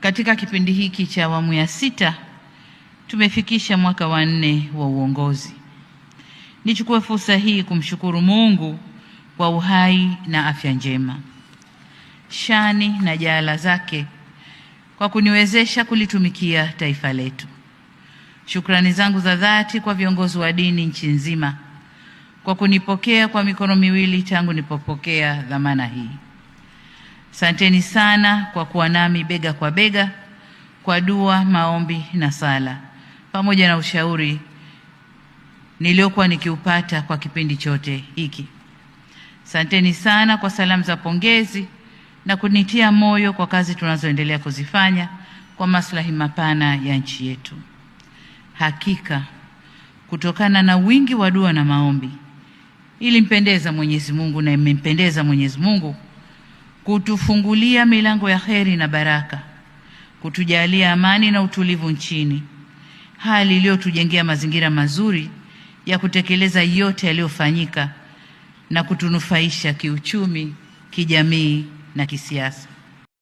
Katika kipindi hiki cha awamu ya 6 tumefikisha mwaka wa 4 wa uongozi. Nichukue fursa hii kumshukuru Mungu kwa uhai na afya njema, shani na jaala zake kwa kuniwezesha kulitumikia taifa letu. Shukrani zangu za dhati kwa viongozi wa dini nchi nzima kwa kunipokea kwa mikono miwili tangu nilipopokea dhamana hii. Asanteni sana kwa kuwa nami bega kwa bega kwa dua, maombi na sala, pamoja na ushauri niliokuwa nikiupata kwa kipindi chote hiki. Asanteni sana kwa salamu za pongezi na kunitia moyo kwa kazi tunazoendelea kuzifanya kwa maslahi mapana ya nchi yetu. Hakika kutokana na wingi wa dua na maombi ilimpendeza Mwenyezi Mungu na imempendeza Mwenyezi Mungu kutufungulia milango ya kheri na baraka, kutujalia amani na utulivu nchini, hali iliyotujengea mazingira mazuri ya kutekeleza yote yaliyofanyika na kutunufaisha kiuchumi, kijamii na kisiasa.